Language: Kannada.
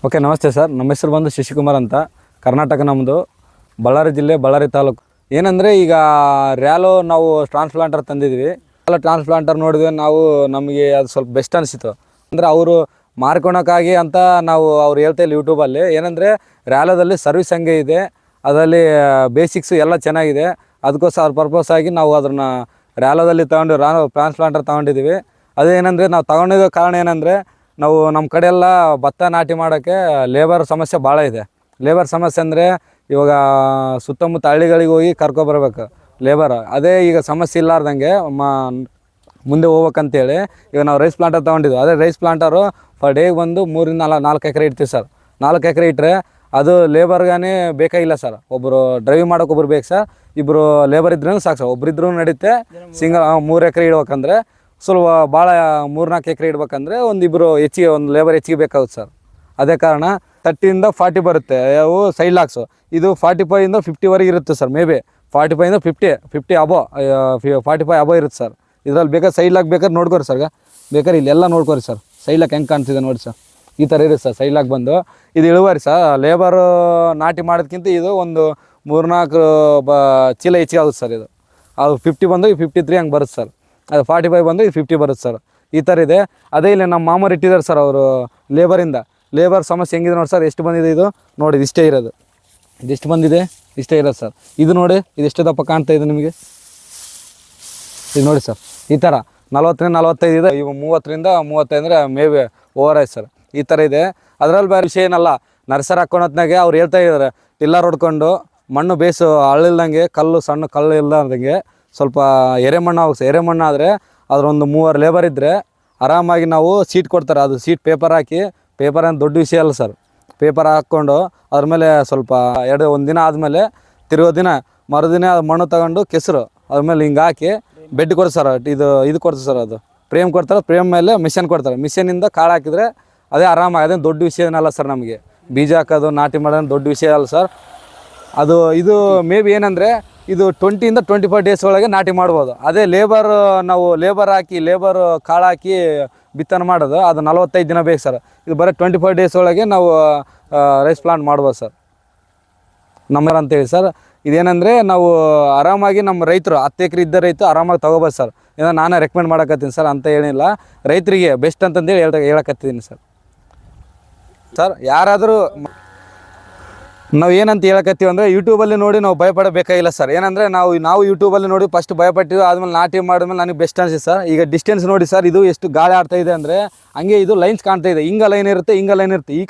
ಓಕೆ, ನಮಸ್ತೆ ಸರ್. ನಮ್ಮ ಹೆಸರು ಬಂದು ಶಶಿಕುಮಾರ್ ಅಂತ. ಕರ್ನಾಟಕ ನಮ್ಮದು, ಬಳ್ಳಾರಿ ಜಿಲ್ಲೆ, ಬಳ್ಳಾರಿ ತಾಲೂಕು. ಏನಂದರೆ ಈಗ ರ್ಯಾಲೋ ನಾವು ಟ್ರಾನ್ಸ್ಪ್ಲಾಂಟರ್ ತಂದಿದ್ವಿ. ಟ್ರಾನ್ಸ್ಪ್ಲಾಂಟರ್ ನೋಡಿದ್ವಿ ನಾವು, ನಮಗೆ ಅದು ಸ್ವಲ್ಪ ಬೆಸ್ಟ್ ಅನಿಸಿತು. ಅಂದರೆ ಅವರು ಮಾರ್ಕೊಳಕ್ಕಾಗಿ ಅಂತ ನಾವು ಅವ್ರು ಹೇಳ್ತಾಯಿಲ್ಲ ಯೂಟ್ಯೂಬಲ್ಲಿ. ಏನಂದರೆ ರ್ಯಾಲೋದಲ್ಲಿ ಸರ್ವಿಸ್ ಹಂಗೆ ಇದೆ, ಅದರಲ್ಲಿ ಬೇಸಿಕ್ಸು ಎಲ್ಲ ಚೆನ್ನಾಗಿದೆ. ಅದಕ್ಕೋಸ್ಕರ ಪರ್ಪಸ್ ಆಗಿ ನಾವು ಅದನ್ನು ರ್ಯಾಲೋದಲ್ಲಿ ಟ್ರಾನ್ಸ್ಪ್ಲಾಂಟರ್ ತೊಗೊಂಡಿದ್ದೀವಿ. ಅದೇನೆಂದರೆ ನಾವು ತೊಗೊಂಡಿದ್ದ ಕಾರಣ ಏನಂದರೆ, ನಾವು ನಮ್ಮ ಕಡೆ ಎಲ್ಲ ಭತ್ತ ನಾಟಿ ಮಾಡೋಕ್ಕೆ ಲೇಬರ್ ಸಮಸ್ಯೆ ಭಾಳ ಇದೆ. ಲೇಬರ್ ಸಮಸ್ಯೆ ಅಂದರೆ ಇವಾಗ ಸುತ್ತಮುತ್ತ ಹಳ್ಳಿಗಳಿಗೆ ಹೋಗಿ ಕರ್ಕೊಬರ್ಬೇಕು ಲೇಬರ್. ಅದೇ ಈಗ ಸಮಸ್ಯೆ ಇಲ್ಲಾರ್ದಂಗೆ ಮುಂದೆ ಹೋಗ್ಬೇಕಂತೇಳಿ ಈಗ ನಾವು ರೈಸ್ ಪ್ಲಾಂಟರ್ ತೊಗೊಂಡಿದ್ವಿ. ಅದೇ ರೈಸ್ ಪ್ಲಾಂಟರು ಪರ್ ಡೇಗೆ ಬಂದು 3-4 ಎಕರೆ ಇಡ್ತೀವಿ ಸರ್. 4 ಎಕರೆ ಇಟ್ಟರೆ ಅದು ಲೇಬರ್ಗಾನೇ ಬೇಕಾಗಿಲ್ಲ ಸರ್. ಒಬ್ಬರು ಡ್ರೈವ್ ಮಾಡೋಕೆ ಒಬ್ರು ಬೇಕು ಸರ್. ಇಬ್ಬರು ಲೇಬರ್ ಇದ್ರೂ ಸಾಕು ಸರ್. ಒಬ್ರಿದ್ರೂ ನಡೀತೆ. ಸಿಂಗಲ್ 3 ಎಕರೆ ಇಡ್ಬೇಕಂದ್ರೆ ಸ್ವಲ್ಪ ಭಾಳ 3-4 ಎಕರೆ ಇಡ್ಬೇಕಂದ್ರೆ ಒಂದಿಬ್ಬರು ಹೆಚ್ಚಿಗೆ, ಒಂದು ಲೇಬರ್ ಹೆಚ್ಚಿಗೆ ಬೇಕಾಗುತ್ತೆ ಸರ್. ಅದೇ ಕಾರಣ 30ಇಂದ 40 ಬರುತ್ತೆ ಅವು ಸೈಡ್ ಲಾಕ್ಸು. ಇದು 45ಇಂದ 50ವರೆಗೆ ಇರುತ್ತೆ ಸರ್. ಮೇ ಬಿ 45ಇಂದ 50 ಅಬೋ 45 ಅಬೋ ಇರುತ್ತೆ ಸರ್. ಇದರಲ್ಲಿ ಬೇಕಾದ್ರೆ ಸೈಡ್ ಲಾಕ್ ಬೇಕಾದ್ರೆ ನೋಡ್ಕೊರಿ ಸರ್. ಬೇಕಾದ್ರೆ ಇಲ್ಲೆಲ್ಲ ನೋಡ್ಕೊರಿ ಸರ್. ಸೈಡ್ ಲಾಕ್ ಹೆಂಗೆ ಕಾಣ್ತಿದೆ ನೋಡಿ ಸರ್. ಈ ಥರ ಇರುತ್ತೆ ಸರ್ ಸೈಡ್ ಲಾಕ್ ಬಂದು. ಇದು ಇಳುವರಿ ಸರ್. ಲೇಬರು ನಾಟಿ ಮಾಡೋದಕ್ಕಿಂತ ಇದು ಒಂದು 3-4 ಚೀಲ ಹೆಚ್ಚಿಗೆ ಆಗುತ್ತೆ ಸರ್. ಇದು ಅದು 50 ಬಂದು 53 ಹಂಗೆ ಬರುತ್ತೆ ಸರ್. ಅದು 45 ಬಂದು 50 ಬರುತ್ತೆ ಸರ್. ಈ ಥರ ಇದೆ. ಅದೇ ಇಲ್ಲಿ ನಮ್ಮ ಮಾಮರು ಇಟ್ಟಿದ್ದಾರೆ ಸರ್. ಅವರು ಲೇಬರ್ ಸಮಸ್ಯೆ ಹೆಂಗಿದೆ ನೋಡಿ ಸರ್. ಎಷ್ಟು ಬಂದಿದೆ ಇದು ನೋಡಿ. ಇಷ್ಟೇ ಇರೋದು. ಇದೆಷ್ಟು ಬಂದಿದೆ, ಇಷ್ಟೇ ಇರೋದು ಸರ್. ಇದು ನೋಡಿ, ಇದು ಎಷ್ಟು ದಪ್ಪ ಕಾಣ್ತಾ ಇದೆ ನಿಮಗೆ. ಇದು ನೋಡಿ ಸರ್. ಈ ಥರ 40-45 ಇದೆ. ಇವು 30-35 ಅಂದರೆ ಮೇ ಬಿ ಓವರ್ ಆಯ್ತು ಸರ್. ಈ ಥರ ಇದೆ. ಅದರಲ್ಲಿ ಬೇರೆ ವಿಷಯ ಏನಲ್ಲ. ನರ್ಸರಿ ಹಾಕ್ಕೊಳತ್ನಾಗೆ ಅವ್ರು ಹೇಳ್ತಾ ಇದ್ದಾರೆ, ಟಿಲ್ಲರ್ ಹೊಡ್ಕೊಂಡು ಮಣ್ಣು ಬೇಸು ಹಳ್ಳಿಲ್ದಂಗೆ, ಸಣ್ಣ ಕಲ್ಲು ಇಲ್ದಂಗೆ ಸ್ವಲ್ಪ ಎರೆಮಣ್ಣು ಆಗುತ್ತೆ. ಎರೆಮಣ್ಣು ಆದರೆ ಅದರೊಂದು 3 ಲೇಬರ್ ಇದ್ದರೆ ಆರಾಮಾಗಿ ನಾವು ಸೀಟ್ ಕೊಡ್ತಾರೆ. ಅದು ಸೀಟ್ ಪೇಪರ್ ಹಾಕಿ, ಪೇಪರ್ ಏನು ದೊಡ್ಡ ವಿಷಯ ಅಲ್ಲ ಸರ್. ಪೇಪರ್ ಹಾಕ್ಕೊಂಡು ಅದ್ರ ಮೇಲೆ ಸ್ವಲ್ಪ ಒಂದು ದಿನ ಆದಮೇಲೆ ಮರುದಿನ ಮಣ್ಣು ತಗೊಂಡು ಕೆಸರು ಅದ್ರ ಮೇಲೆ ಹಿಂಗೆ ಹಾಕಿ ಬೆಡ್ ಕೊಡ್ತಾರೆ ಸರ್. ಇದು ಕೊಡ್ತಾರೆ ಸರ್. ಅದು ಫ್ರೇಮ್ ಕೊಡ್ತಾರೆ. ಫ್ರೇಮ್ ಮೇಲೆ ಮಿಷನ್ ಕೊಡ್ತಾರೆ. ಮಿಷನಿಂದ ಕಾಳು ಹಾಕಿದರೆ ಅದೇ ಆರಾಮಾಗಿ. ಅದೇನು ದೊಡ್ಡ ವಿಷಯ ಏನಲ್ಲ ಸರ್. ನಮಗೆ ಬೀಜ ಹಾಕೋದು, ನಾಟಿ ಮಾಡೋದು ದೊಡ್ಡ ವಿಷಯ ಅಲ್ಲ ಸರ್. ಇದು ಮೇ ಬಿ ಏನಂದರೆ ಇದು 20ಇಂದ 25 ಡೇಸ್ ಒಳಗೆ ನಾಟಿ ಮಾಡ್ಬೋದು. ಅದೇ ನಾವು ಲೇಬರ್ ಕಾಳು ಹಾಕಿ ಬಿತ್ತನೆ ಮಾಡೋದು, ಅದು 45 ದಿನ ಬೇಕು ಸರ್. ಇದು ಬರೀ 25 ಡೇಸ್ ಒಳಗೆ ನಾವು ರೈಸ್ ಪ್ಲಾಂಟ್ ಮಾಡ್ಬೋದು ಸರ್. ಅಂತೇಳಿ ಸರ್. ಇದೇನೆಂದರೆ ನಾವು ಆರಾಮಾಗಿ ನಮ್ಮ ರೈತರು 10 ಎಕರೆ ಇದ್ದ ರೈತರು ಆರಾಮಾಗಿ ತೊಗೋಬೋದು ಸರ್. ಏನೋ ನಾನೇ ರೆಕಮೆಂಡ್ ಮಾಡೋಕತ್ತೀನಿ ಸರ್ ಅಂತ ಏನಿಲ್ಲ. ರೈತರಿಗೆ ಬೆಸ್ಟ್ ಅಂತಂದೇಳಿ ಹೇಳಕತ್ತಿದ್ದೀನಿ ಸರ್. ಯಾರಾದರೂ ನಾವು ಏನಂತ ಹೇಳಕತ್ತೀವಿ ಅಂದರೆ, ಯೂಟ್ಯೂಬಲ್ಲಿ ನೋಡಿ ನಾವು ಭಯಪಡಬೇಕಾಗಿಲ್ಲ ಸರ್. ಏನಂದರೆ ನಾವು ಯೂಟ್ಯೂಬಲ್ಲಿ ನೋಡಿ ಫಸ್ಟ್ ಭಯಪಟ್ಟಿದ್ದು, ಆದಮೇಲೆ ನಾಟಿ ಮಾಡಿದ್ಮೇಲೆ ನನಗೆ ಬೆಸ್ಟ್ ಅನಿಸಿದೆ ಸರ್. ಈಗ ಡಿಸ್ಟೆನ್ಸ್ ನೋಡಿ ಸರ್. ಇದು ಎಷ್ಟು ಗಾಳಿ ಆಡ್ತಾ ಇದೆ ಅಂದರೆ, ಹಂಗೆ ಇದು ಲೈನ್ಸ್ ಕಾಣ್ತಾ ಇದೆ. ಹಿಂಗೆ ಲೈನ್ ಇರುತ್ತೆ, ಈ ಕಡೆ